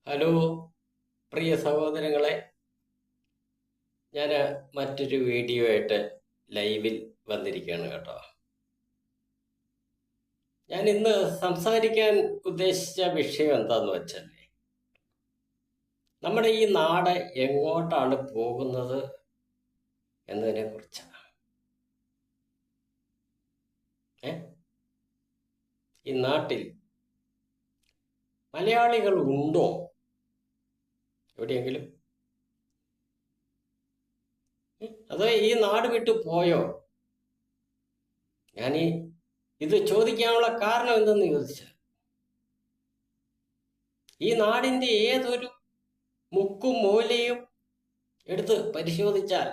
Hello പ്രിയ സഹോദരങ്ങളെ, ഞാൻ മറ്റൊരു വീഡിയോ ആയിട്ട് ലൈവിൽ വന്നിരിക്കുകയാണ് കേട്ടോ. ഞാൻ ഇന്ന് സംസാരിക്കാൻ ഉദ്ദേശിച്ച വിഷയം എന്താന്ന് വെച്ചാൽ, നമ്മുടെ ഈ നാട് എങ്ങോട്ടാണ് പോകുന്നത് എന്നതിനെ കുറിച്ചാണ്. ഈ നാട്ടിൽ മലയാളികൾ ഉണ്ടോ എവിടെയെങ്കിലും? അതോ ഈ നാട് വിട്ടു പോയോ? ഞാൻ ഇത് ചോദിക്കാനുള്ള കാരണം എന്തെന്ന് ചോദിച്ചാൽ, ഈ നാടിൻ്റെ ഏതൊരു മുക്കും മൂലയും എടുത്ത് പരിശോധിച്ചാൽ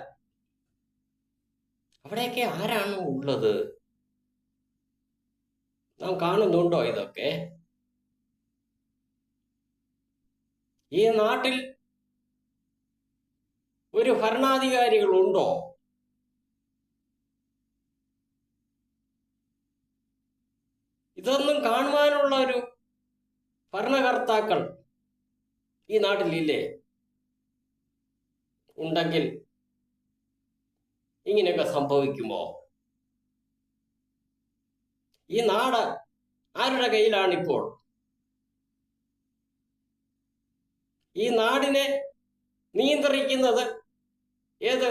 അവിടെയൊക്കെ ആരാണ് ഉള്ളത്? നാം കാണുന്നുണ്ടോ ഇതൊക്കെ? ഈ നാട്ടിൽ ഒരു ഭരണാധികാരികളുണ്ടോ? ഇതൊന്നും കാണുവാനുള്ള ഒരു ഭരണകർത്താക്കൾ ഈ നാട്ടിലില്ലേ? ഉണ്ടെങ്കിൽ ഇങ്ങനെയൊക്കെ സംഭവിക്കുമോ? ഈ നാട് ആരുടെ കയ്യിലാണിപ്പോൾ? ഈ നാടിനെ നിയന്ത്രിക്കുന്നത് ഏത്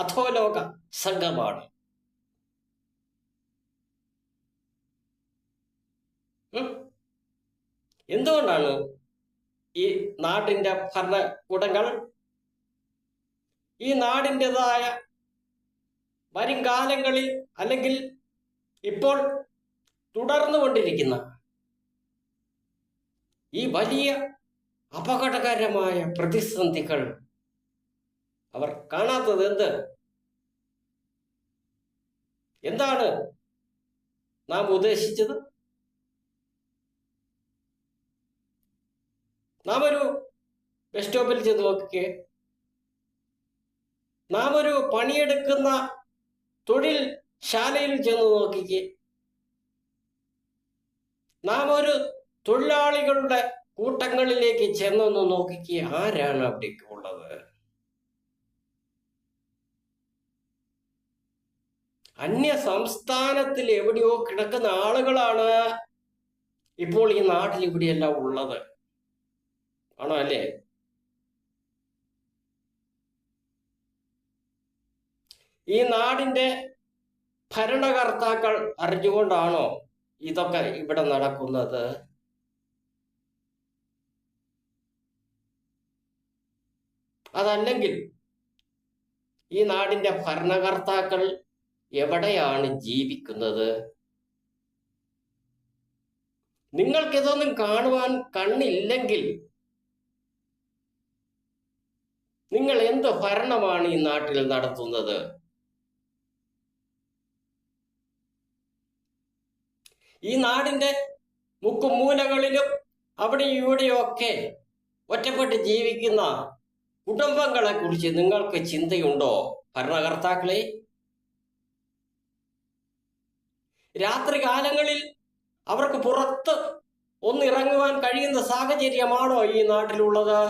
അധോലോക സംഘമാണ്? എന്തുകൊണ്ടാണ് ഈ നാടിൻ്റെ ഭരണകൂടങ്ങൾ ഈ നാടിൻ്റെതായ വരും കാലങ്ങളിൽ അല്ലെങ്കിൽ ഇപ്പോൾ തുടർന്നുകൊണ്ടിരിക്കുന്ന ഈ വലിയ അപകടകരമായ പ്രതിസന്ധികൾ അവർ കാണാത്തത് എന്താണ് നാം ഉദ്ദേശിച്ചത്? നാം ഒരു ബസ് സ്റ്റോപ്പിൽ ചെന്ന് നോക്കിക്കേ, നാം ഒരു പണിയെടുക്കുന്ന തൊഴിൽ ശാലയിൽ ചെന്ന് നോക്കിക്കേ, നാം ഒരു തൊഴിലാളികളുടെ കൂട്ടങ്ങളിലേക്ക് ചെന്നൊന്ന് നോക്കിക്കേ, ആരാണ് അവിടേക്ക് ഉള്ളത്? അന്യ സംസ്ഥാനത്തിൽ എവിടെയോ കിടക്കുന്ന ആളുകളാണ് ഇപ്പോൾ ഈ നാട്ടിൽ ഇവിടെയെല്ലാം ഉള്ളത്. ആണോ അല്ലേ? ഈ നാടിൻ്റെ ഭരണകർത്താക്കൾ അറിഞ്ഞുകൊണ്ടാണോ ഇതൊക്കെ ഇവിടെ നടക്കുന്നത്? അതല്ലെങ്കിൽ ഈ നാടിൻ്റെ ഭരണകർത്താക്കൾ എവിടെയാണ് ജീവിക്കുന്നത്? നിങ്ങൾക്കിതൊന്നും കാണുവാൻ കണ്ണില്ലെങ്കിൽ നിങ്ങൾ എന്ത് ഭരണമാണ് ഈ നാട്ടിൽ നടത്തുന്നത്? ഈ നാടിൻ്റെ മുക്കും മൂലകളിലും അവിടെയും ഇവിടെയൊക്കെ ഒറ്റപ്പെട്ട് ജീവിക്കുന്ന കുടുംബങ്ങളെ കുറിച്ച് നിങ്ങൾക്ക് ചിന്തയുണ്ടോ ഭരണകർത്താക്കളെ? രാത്രി കാലങ്ങളിൽ അവർക്ക് പുറത്ത് ഒന്നിറങ്ങുവാൻ കഴിയുന്ന സാഹചര്യമാണോ ഈ നാട്ടിലുള്ളത്?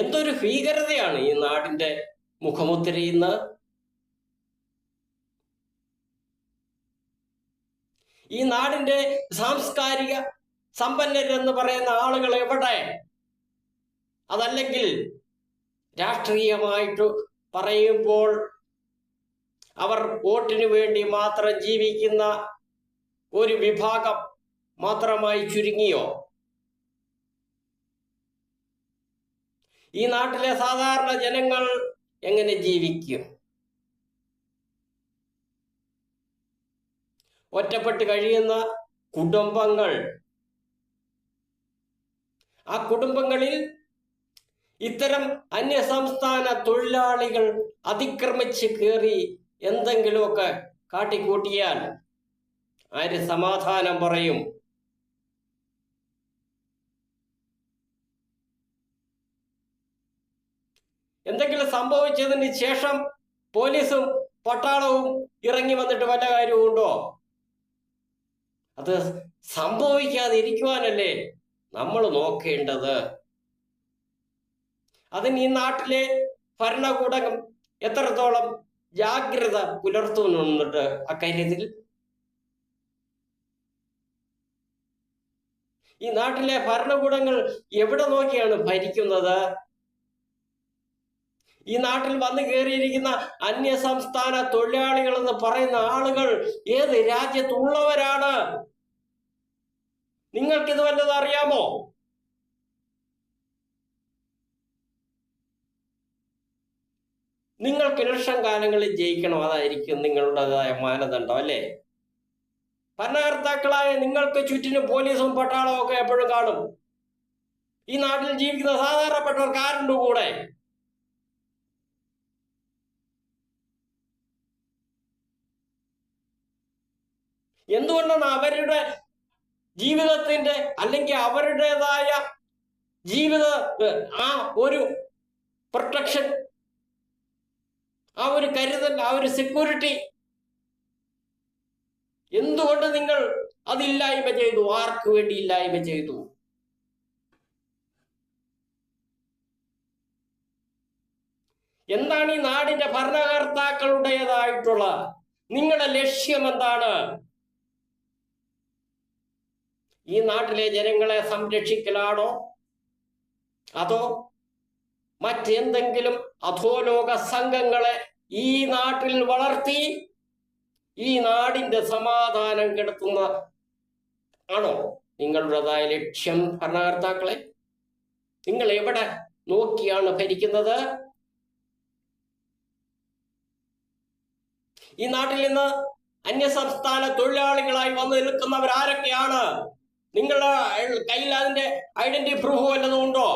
എന്തൊരു ഭീകരതയാണ് ഈ നാടിൻ്റെ മുഖമുദ്രയിന്ന്. ഈ നാടിൻ്റെ സാംസ്കാരിക സമ്പന്നരെന്ന് പറയുന്ന ആളുകൾ എവിടെ? അതല്ലെങ്കിൽ രാഷ്ട്രീയമായിട്ട് പറയുമ്പോൾ അവർ വോട്ടിനു വേണ്ടി മാത്രം ജീവിക്കുന്ന ഒരു വിഭാഗം മാത്രമായി ചുരുങ്ങിയോ? ഈ നാട്ടിലെ സാധാരണ ജനങ്ങൾ എങ്ങനെ ജീവിക്കും? ഒറ്റപ്പെട്ട് കഴിയുന്ന കുടുംബങ്ങൾ, ആ കുടുംബങ്ങളിൽ ഇത്തരം അന്യസംസ്ഥാന തൊഴിലാളികൾ അതിക്രമിച്ച് കയറി എന്തെങ്കിലുമൊക്കെ കാട്ടിക്കൂട്ടിയാൽ ആര് സമാധാനം പറയും? എന്തെങ്കിലും സംഭവിച്ചതിന് ശേഷം പോലീസും പട്ടാളവും ഇറങ്ങി വന്നിട്ട് വല്ല കാര്യമുണ്ടോ? അത് സംഭവിക്കാതിരിക്കുവാനല്ലേ നമ്മൾ നോക്കേണ്ടത്. അതിന് ഈ നാട്ടിലെ ഭരണകൂടം എത്രത്തോളം ജാഗ്രത പുലർത്തുന്നുണ്ട് അക്കാര്യത്തിൽ? ഈ നാട്ടിലെ ഭരണകൂടങ്ങൾ എവിടെ നോക്കിയാണ് ഭരിക്കുന്നത്? ഈ നാട്ടിൽ വന്നു കയറിയിരിക്കുന്ന അന്യ സംസ്ഥാന തൊഴിലാളികൾ എന്ന് പറയുന്ന ആളുകൾ ഏത് രാജ്യത്തുള്ളവരാണ്? നിങ്ങൾക്കിത് വല്ലതും അറിയാമോ? നിങ്ങൾക്ക് ഇലക്ഷൻ കാലങ്ങളിൽ ജയിക്കണം, അതായിരിക്കും നിങ്ങളുടേതായ മാനദണ്ഡം അല്ലേ? ഭരണകർത്താക്കളായ നിങ്ങൾക്ക് ചുറ്റിനും പോലീസും പട്ടാളവും ഒക്കെ എപ്പോഴും കാണും. ഈ നാട്ടിൽ ജീവിക്കുന്ന സാധാരണപ്പെട്ടവർക്ക് ആരുണ്ട് കൂടെ? എന്തുകൊണ്ടാണ് അവരുടെ ജീവിതത്തിന്റെ അല്ലെങ്കിൽ അവരുടേതായ ജീവിത ആ ഒരു പ്രൊട്ടക്ഷൻ, ആ ഒരു കരുതൽ, ആ ഒരു സെക്യൂരിറ്റി എന്തുകൊണ്ട് നിങ്ങൾ അതില്ലായ്മ ചെയ്തു? ആർക്ക് വേണ്ടി ഇല്ലായ്മ ചെയ്തു? എന്താണ് ഈ നാടിന്റെ ഭരണകർത്താക്കളുടേതായിട്ടുള്ള നിങ്ങളുടെ ലക്ഷ്യം എന്താണ്? ഈ നാട്ടിലെ ജനങ്ങളെ സംരക്ഷിക്കലാണോ, അതോ മറ്റെന്തെങ്കിലും അധോലോക സംഘങ്ങളെ ഈ നാട്ടിൽ വളർത്തി ഈ നാടിന്റെ സമാധാനം കെടുത്തുന്ന ആണോ നിങ്ങളുടേതായ ലക്ഷ്യം? ഭരണകർത്താക്കളെ, നിങ്ങൾ എവിടെ നോക്കിയാണ് ഭരിക്കുന്നത്? ഈ നാട്ടിൽ നിന്ന് അന്യസംസ്ഥാന തൊഴിലാളികളായി വന്നു നിൽക്കുന്നവർ ആരൊക്കെയാണ്? നിങ്ങളുടെ കയ്യിൽ അതിന്റെ ഐഡന്റിറ്റി പ്രൂഫ് വല്ലതും ഉണ്ടോ?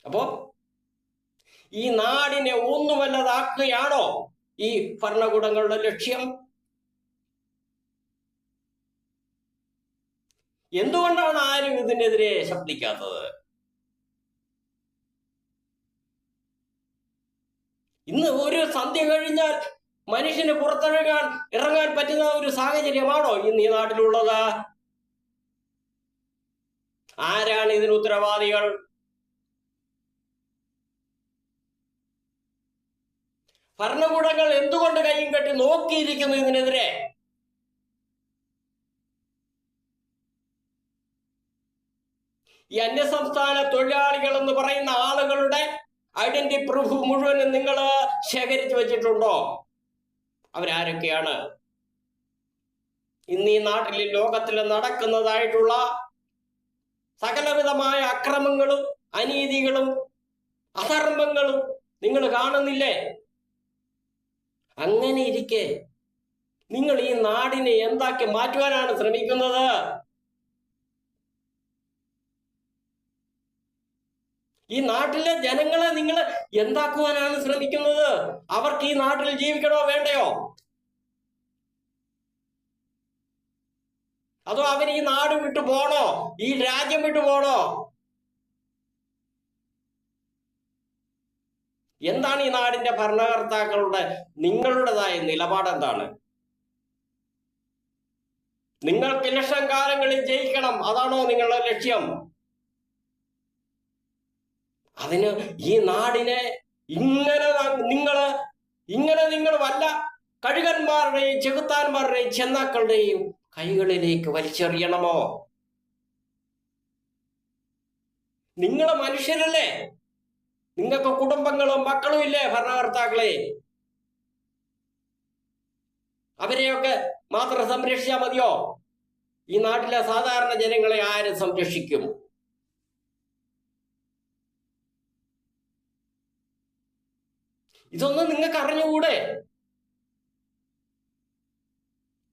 അപ്പോ ഈ നാടിനെ ഒന്നുമല്ലതാക്കുകയാണോ ഈ ഭരണകൂടങ്ങളുടെ ലക്ഷ്യം? എന്തുകൊണ്ടാണ് ആരും ഇതിനെതിരെ ശബ്ദിക്കാത്തത്? ഇന്ന് ഒരു സന്ധ്യ കഴിഞ്ഞാൽ മനുഷ്യന് ഇറങ്ങാൻ പറ്റുന്ന ഒരു സാഹചര്യമാണോ ഇന്ന് ഈ നാട്ടിലുള്ളത്? ആരാണ് ഇതിന് ഉത്തരവാദികൾ? ഭരണകൂടങ്ങൾ എന്തുകൊണ്ട് കൈയും കെട്ടി നോക്കിയിരിക്കുന്നു ഇതിനെതിരെ? ഈ അന്യസംസ്ഥാന തൊഴിലാളികൾ എന്ന് പറയുന്ന ആളുകളുടെ ഐഡന്റിറ്റി പ്രൂഫ് മുഴുവനും നിങ്ങൾ ശേഖരിച്ചു വെച്ചിട്ടുണ്ടോ? അവരാരൊക്കെയാണ്? ഇന്ന് ഈ നാട്ടിൽ ലോകത്തിൽ നടക്കുന്നതായിട്ടുള്ള സകലവിധമായ അക്രമങ്ങളും അനീതികളും അധർമ്മങ്ങളും നിങ്ങൾ കാണുന്നില്ലേ? അങ്ങനെ ഇരിക്കെ നിങ്ങൾ ഈ നാടിനെ എന്താക്കി മാറ്റുവാനാണ് ശ്രമിക്കുന്നത്? ഈ നാട്ടിലെ ജനങ്ങളെ നിങ്ങൾ എന്താക്കുവാനാണ് ശ്രമിക്കുന്നത്? അവർക്ക് ഈ നാട്ടിൽ ജീവിക്കണോ വേണ്ടയോ? അതോ അവർ ഈ നാട് വിട്ടു പോണോ? ഈ രാജ്യം വിട്ടു പോണോ? എന്താണ് ഈ നാടിന്റെ ഭരണകർത്താക്കളുടെ നിങ്ങളുടേതായ നിലപാട്? എന്താണ്? നിങ്ങൾക്ക് ഇലക്ഷൻ കാലങ്ങളിൽ ജയിക്കണം, അതാണോ നിങ്ങളുടെ ലക്ഷ്യം? അതിന് ഈ നാടിനെ നിങ്ങൾ വല്ല കഴുകന്മാരുടെയും ചെകുത്താന്മാരുടെയും ചെന്നാക്കളുടെയും കൈകളിലേക്ക് വലിച്ചെറിയണമോ? നിങ്ങൾ മനുഷ്യരല്ലേ? നിങ്ങൾക്ക് കുടുംബങ്ങളും മക്കളും ഇല്ലേ ഭരണകർത്താക്കളെ? അവരെയൊക്കെ മാത്രം സംരക്ഷിച്ചാൽ മതിയോ? ഈ നാട്ടിലെ സാധാരണ ജനങ്ങളെ ആര് സംരക്ഷിക്കും? ഇതൊന്നും നിങ്ങൾക്ക് അറിഞ്ഞുകൂടെ?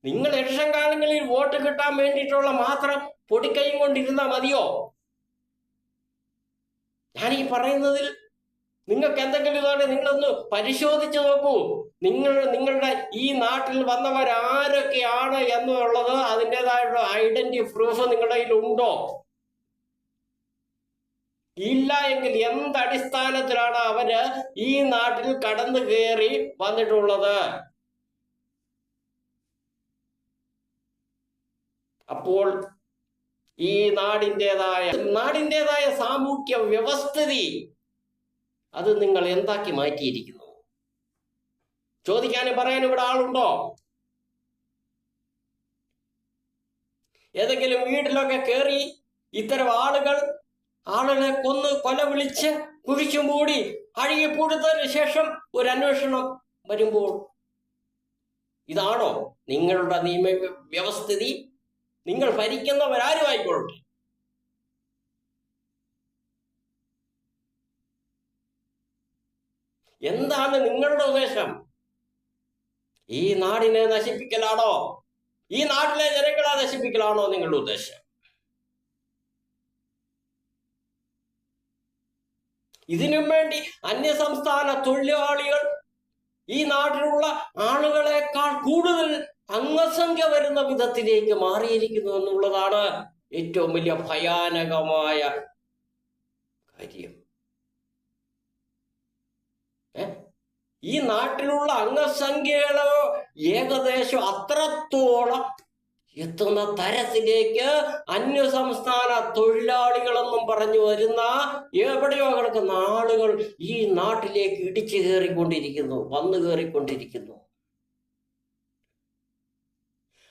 നിങ്ങൾ ഇലക്ഷൻ കാലങ്ങളിൽ വോട്ട് കിട്ടാൻ വേണ്ടിയിട്ടുള്ള മാത്രം പൊടിക്കൈയും കൊണ്ടിരുന്നാ മതിയോ? ഞാനീ പറയുന്നതിൽ നിങ്ങൾക്ക് എന്തെങ്കിലും ഇതാണ്, നിങ്ങളൊന്ന് പരിശോധിച്ചു നോക്കൂ. നിങ്ങളുടെ ഈ നാട്ടിൽ വന്നവരാരൊക്കെയാണ് എന്നുള്ളത് അതിൻ്റെതായുള്ള ഐഡന്റിറ്റി പ്രൂഫ് നിങ്ങളുടെ കയ്യിൽ ഉണ്ടോ? ഇല്ല എങ്കിൽ എന്തടിസ്ഥാനത്തിലാണ് അവര് ഈ നാട്ടിൽ കടന്നു കയറി വന്നിട്ടുള്ളത്? അപ്പോൾ ഈ നാടിൻ്റെതായ സാമൂഹ്യ വ്യവസ്ഥിതി അത് നിങ്ങൾ എന്താക്കി മാറ്റിയിരിക്കുന്നു? ചോദിക്കാനും പറയാനും ഇവിടെ ആളുണ്ടോ? ഏതെങ്കിലും വീട്ടിലൊക്കെ കയറി ഇത്തരം ആളുകളെ കൊല വിളിച്ച് കുഴിച്ചു മൂടി അഴുകിപ്പൂടുന്നതിന് ശേഷം ഒരു അന്വേഷണം വരുമ്പോൾ ഇതാണോ നിങ്ങളുടെ നിയമ വ്യവസ്ഥിതി? നിങ്ങൾ ഭരിക്കുന്നവരാരുമായിക്കൊള്ളട്ടെ, എന്താണ് നിങ്ങളുടെ ഉദ്ദേശം? ഈ നാടിനെ നശിപ്പിക്കലാണോ? ഈ നാട്ടിലെ ജനങ്ങളെ നശിപ്പിക്കലാണോ നിങ്ങളുടെ ഉദ്ദേശം? ഇതിനും വേണ്ടി അന്യസംസ്ഥാന തൊഴിലാളികൾ ഈ നാട്ടിലുള്ള ആളുകളെക്കാൾ കൂടുതൽ അംഗസംഖ്യ വരുന്ന വിധത്തിലേക്ക് മാറിയിരിക്കുന്നു എന്നുള്ളതാണ് ഏറ്റവും വലിയ ഭയാനകമായ കാര്യം. ഈ നാട്ടിലുള്ള അംഗസംഖ്യകളോ ഏകദേശം അത്രത്തോളം എത്തുന്ന തരത്തിലേക്ക് അന്യസംസ്ഥാന തൊഴിലാളികളെന്നും പറഞ്ഞു വരുന്ന എവിടെയോ കിടക്കുന്ന ആളുകൾ ഈ നാട്ടിലേക്ക് ഇടിച്ചു വന്നു കയറിക്കൊണ്ടിരിക്കുന്നു.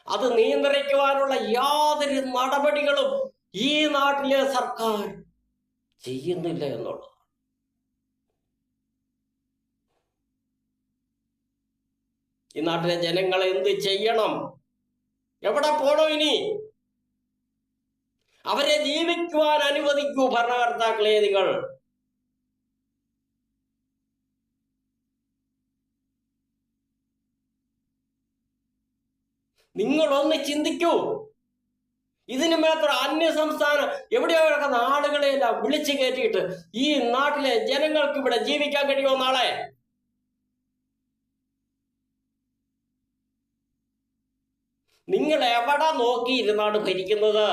അത് നിയന്ത്രിക്കുവാനുള്ള യാതൊരു നടപടികളും ഈ നാട്ടിലെ സർക്കാർ ചെയ്യുന്നില്ല എന്നുള്ളത്. ഈ നാട്ടിലെ ജനങ്ങൾ എന്ത് ചെയ്യണം? എവിടെ പോണോ ഇനി? അവരെ ജീവിക്കുവാൻ അനുവദിക്കൂ ഭരണകർത്താക്കളെ. നിങ്ങളൊന്ന് ചിന്തിക്കൂ. ഇതിന് മാത്രം അന്യസംസ്ഥാനം എവിടെയോ കിടക്കുന്ന ആളുകളെയെല്ലാം വിളിച്ചു കയറ്റിയിട്ട് ഈ നാട്ടിലെ ജനങ്ങൾക്ക് ഇവിടെ ജീവിക്കാൻ കഴിയുമോ നാളെ? നിങ്ങൾ എവിടെ നോക്കിയിരുന്നാണ് ഭരിക്കുന്നത്?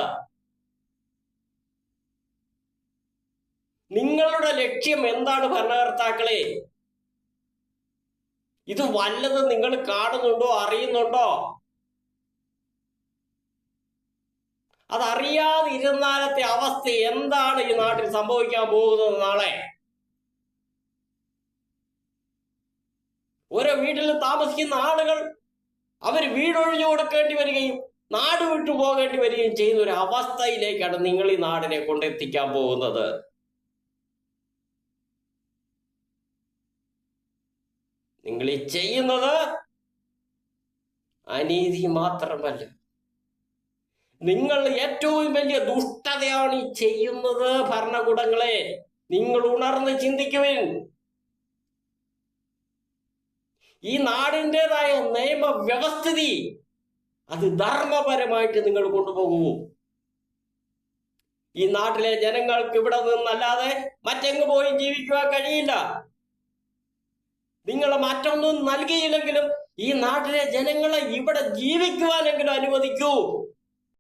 നിങ്ങളുടെ ലക്ഷ്യം എന്താണ് ഭരണകർത്താക്കളെ? ഇത് വല്ലതും നിങ്ങൾ കാണുന്നുണ്ടോ, അറിയുന്നുണ്ടോ? അതറിയാതിരുന്നാലത്തെ അവസ്ഥ എന്താണ് ഈ നാട്ടിൽ സംഭവിക്കാൻ പോകുന്നത് നാളെ? ഓരോ വീട്ടിൽ താമസിക്കുന്ന ആളുകൾ അവർ വീടൊഴിഞ്ഞു കൊടുക്കേണ്ടി വരികയും നാട് വിട്ടു പോകേണ്ടി വരികയും ചെയ്യുന്ന ഒരു അവസ്ഥയിലേക്കാണ് നിങ്ങൾ ഈ നാടിനെ കൊണ്ടെത്തിക്കാൻ പോകുന്നത്. നിങ്ങൾ ഈ ചെയ്യുന്നത് അനീതി മാത്രമല്ല, നിങ്ങൾ ഏറ്റവും വലിയ ദുഷ്ടതയാണ് ഈ ചെയ്യുന്നത്. ഭരണകൂടങ്ങളെ, നിങ്ങൾ ഉണർന്ന് ചിന്തിക്കുവിൻ. ഈ നാടിൻ്റെതായ നിയമവ്യവസ്ഥിതി അത് ധർമ്മപരമായിട്ട് നിങ്ങൾ കൊണ്ടുപോകൂ. ഈ നാട്ടിലെ ജനങ്ങൾക്ക് ഇവിടെ നിന്നല്ലാതെ മറ്റെങ്ങ് പോയി ജീവിക്കുവാൻ കഴിയില്ല. നിങ്ങൾ മറ്റൊന്നും നൽകിയില്ലെങ്കിലും ഈ നാട്ടിലെ ജനങ്ങളെ ഇവിടെ ജീവിക്കുവാനെങ്കിലും അനുവദിക്കൂ.